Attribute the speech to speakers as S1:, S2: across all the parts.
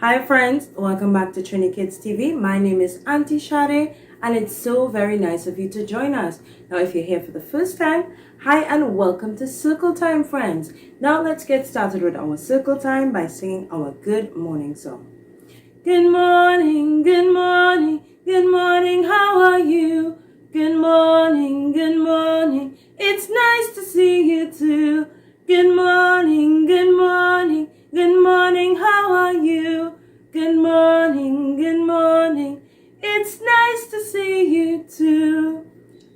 S1: Hi friends, welcome back to TriniKidsTV. My name is Auntie Shade and it's so very nice of you to join us. Now if you're here for the first time, hi and welcome to Circle Time friends. Now let's get started with our Circle Time by singing our good morning song. Good morning, good morning, good morning, how are you? Good morning, it's nice to see you too. Good morning, good morning, how are you? Good morning, it's nice to see you too.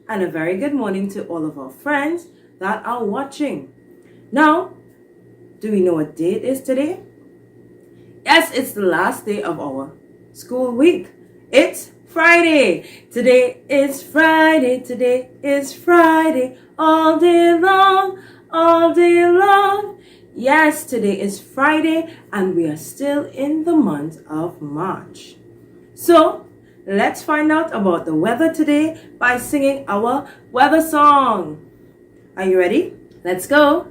S1: And a very good morning to all of our friends that are watching. Now, do we know what day it is today? Yes, it's the last day of our school week. It's Friday. Today is Friday, all day long, all day long. Yes, today is Friday and we are still in the month of March. So, let's find out about the weather today by singing our weather song. Are you ready? Let's go.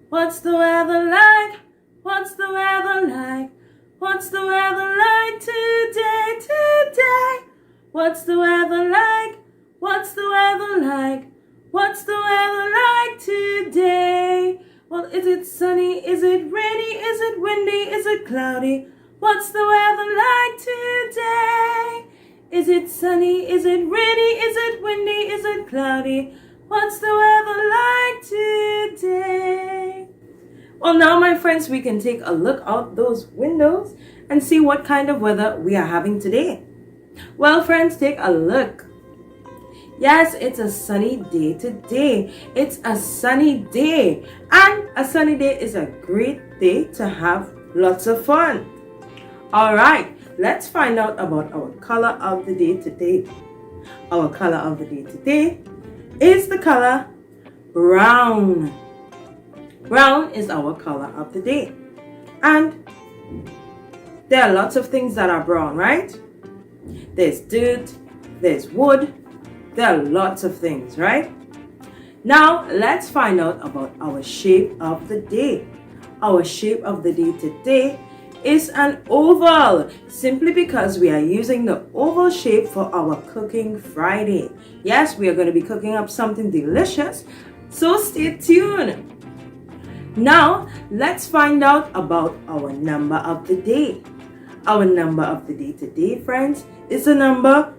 S1: What's the weather like? What's the weather like? What's the weather like today, today? What's the weather like? What's the weather like? What's the weather like today? Well, is it sunny? Is it rainy? Is it windy? Is it cloudy? What's the weather like today? Is it sunny? Is it rainy? Is it windy? Is it cloudy? What's the weather like today? Well, now, my friends, we can take a look out those windows and see what kind of weather we are having today. Well, friends, take a look. Yes, it's a sunny day today. It's a sunny day. And a sunny day is a great day to have lots of fun. All right, let's find out about our color of the day today. Our color of the day today is the color brown. Brown is our color of the day. And there are lots of things that are brown, right? There's dirt, there's wood, there are lots of things, right? Now, let's find out about our shape of the day. Our shape of the day today is an oval, simply because we are using the oval shape for our Cooking Friday. Yes, we are going to be cooking up something delicious, so stay tuned. Now, let's find out about our number of the day. Our number of the day today, friends, is the number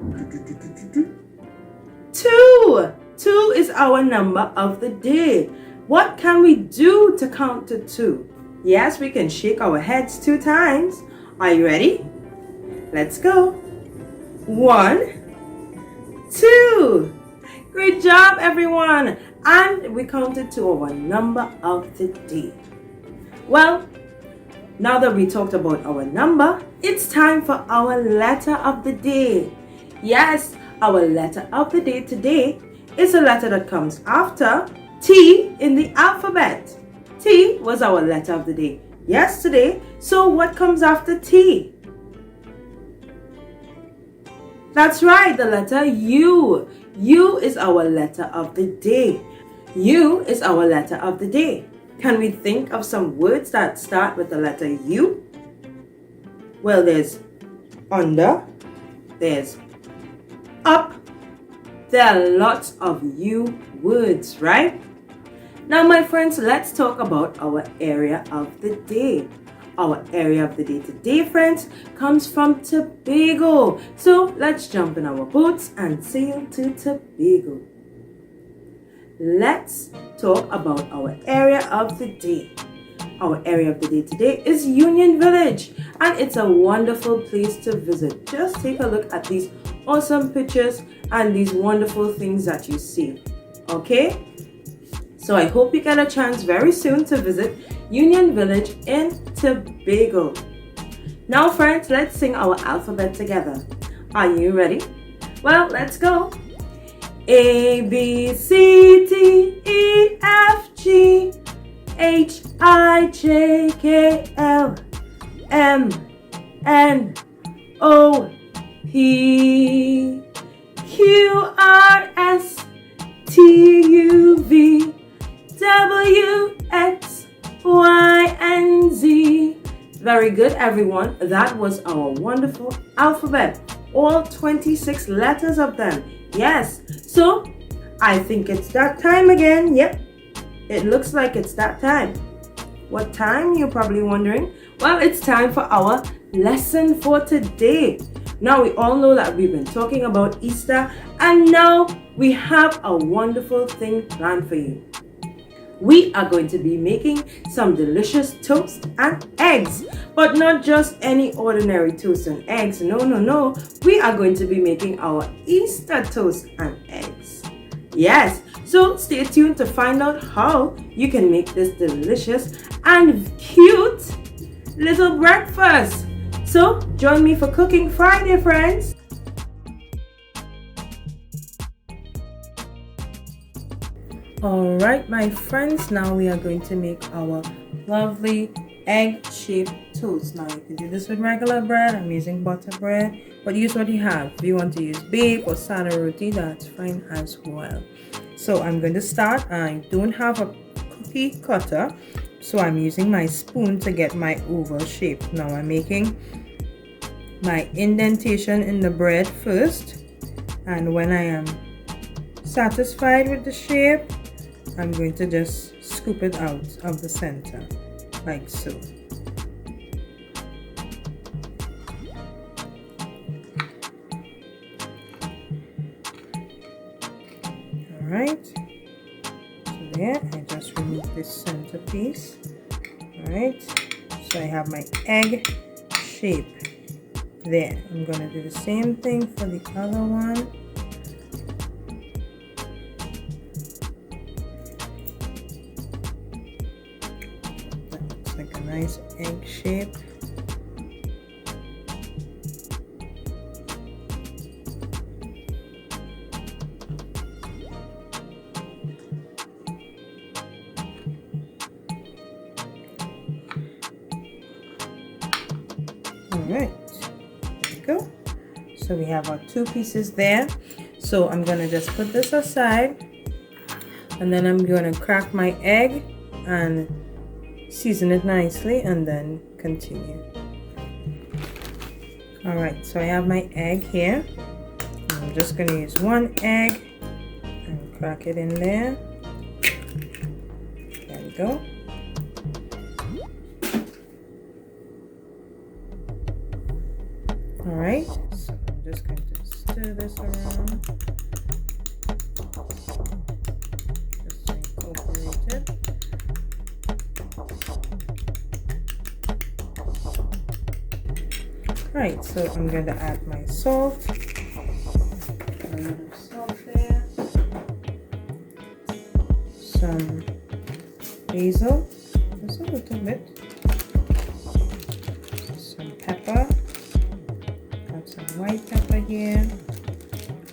S1: 2. 2 is our number of the day. What can we do to count to 2? Yes, we can shake our heads 2 times. Are you ready? Let's go. 1, 2. Great job, everyone. And we counted to our number of the day. Well, now that we talked about our number, it's time for our letter of the day. Yes, our letter of the day today is a letter that comes after T in the alphabet. T was our letter of the day yesterday. So what comes after T? That's right, the letter U. U is our letter of the day. U is our letter of the day. Can we think of some words that start with the letter U? Well, there's under, there's up. There are lots of U words, right? Now, my friends, let's talk about our area of the day. Our area of the day today, friends, comes from Tobago. So let's jump in our boats and sail to Tobago. Let's talk about our area of the day. Our area of the day today is Union Village, and it's a wonderful place to visit. Just take a look at these awesome pictures and these wonderful things that you see. Okay? So I hope you get a chance very soon to visit Union Village in Tobago. Now, friends, let's sing our alphabet together. Are you ready? Well, let's go. A, B, C, D, E, F, G, H, I, J, K, L, M, N, O, P, Q, R, S, T, U, V, W, X, Y, and Z. Very good, everyone. That was our wonderful alphabet. All 26 letters of them. Yes. So, I think it's that time again. Yep. It looks like it's that time. What time, you're probably wondering? Well, it's time for our lesson for today. Now, we all know that we've been talking about Easter, and now we have a wonderful thing planned for you. We are going to be making some delicious toast and eggs, but not just any ordinary toast and eggs. No. We are going to be making our Easter toast and eggs. Yes, so stay tuned to find out how you can make this delicious and cute little breakfast. So join me for Cooking Friday, friends. Alright, my friends, now we are going to make our lovely egg-shaped toast. Now you can do this with regular bread. I'm using butter bread, but use what you have. If you want to use bake or sada roti, that's fine as well. So I'm going to start. I don't have a cookie cutter, so I'm using my spoon to get my oval shape. Now I'm making my indentation in the bread first, and when I am satisfied with the shape, I'm going to just scoop it out of the center, like so. Alright, so there, I just remove this center piece. Alright, so I have my egg shape there. I'm going to do the same thing for the other one. Like a nice egg shape. Alright, there we go. So we have our two pieces there. So I'm going to just put this aside, and then I'm going to crack my egg and season it nicely and then continue. Alright, so I have my egg here. I'm just going to use one egg and crack it in there. There we go. Alright, so I'm just going to stir this around just to incorporate it. Right, so I'm going to add my salt. A little salt there. Some basil, just a little bit. Some pepper. Got some white pepper here.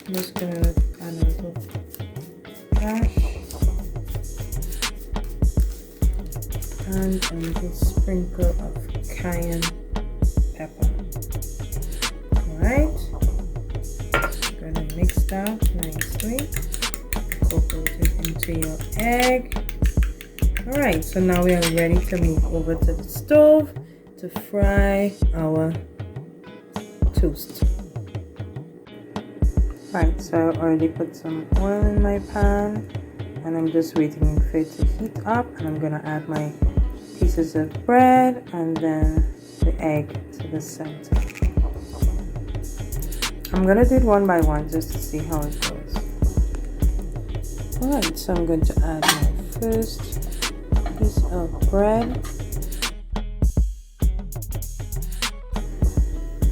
S1: I'm just going to add a little dash. And a little sprinkle of cayenne pepper. Alright, I'm going to mix that nicely, incorporate it into your egg. Alright, so now we are ready to move over to the stove to fry our toast. Right, so I already put some oil in my pan, and I'm just waiting for it to heat up, and I'm going to add my pieces of bread and then the egg to the center. I'm going to do it one by one just to see how it goes. Alright, so I'm going to add my first piece of bread.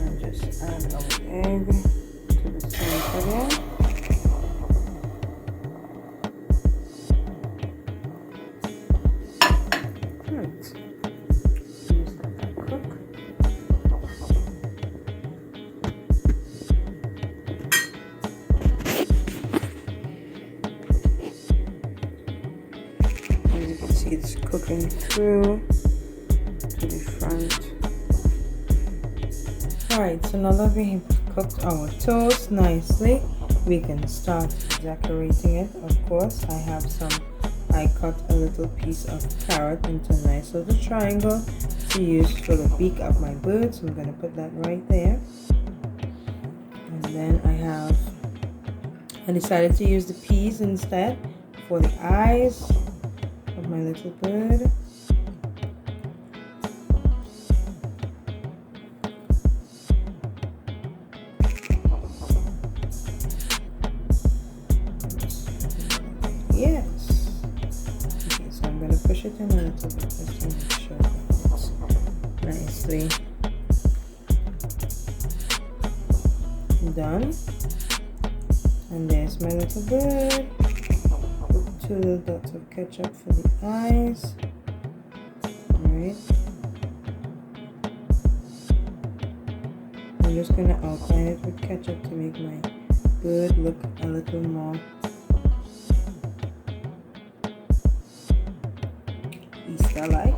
S1: And just add our egg to the center there. Right. Just let that cook. it's cooking through to the front. Alright, so now that we have cooked our toast nicely, we can start decorating it. Of course, I cut a little piece of carrot into a nice little triangle to use for the beak of my bird, so I'm going to put that right there. And then I decided to use the peas instead for the eyes of my little bird. Yes. Okay, so I'm going to push it in a little bit just to make sure that it's nicely done. And there's my little bird. Put 2 little dots of ketchup for the eyes. Alright. I'm just going to outline it with ketchup to make my bird look a little more Easter-like.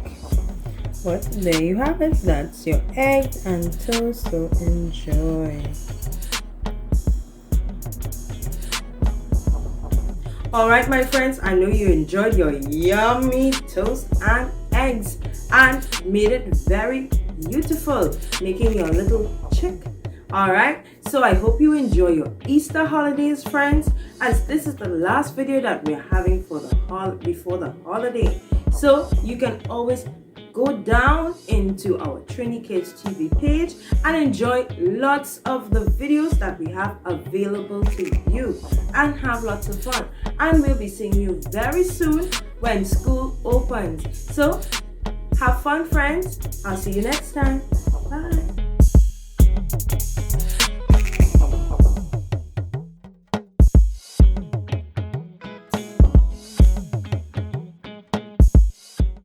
S1: But there you have it. That's your egg and toast, so enjoy. Alright my friends, I know you enjoyed your yummy toast and eggs and made it very beautiful, making your little chick. Alright, so I hope you enjoy your Easter holidays, friends, as this is the last video that we're having for before the holiday. So you can always go down into our TriniKidsTV page and enjoy lots of the videos that we have available to you and have lots of fun. And we'll be seeing you very soon when school opens. So have fun, friends. I'll see you next time. Bye.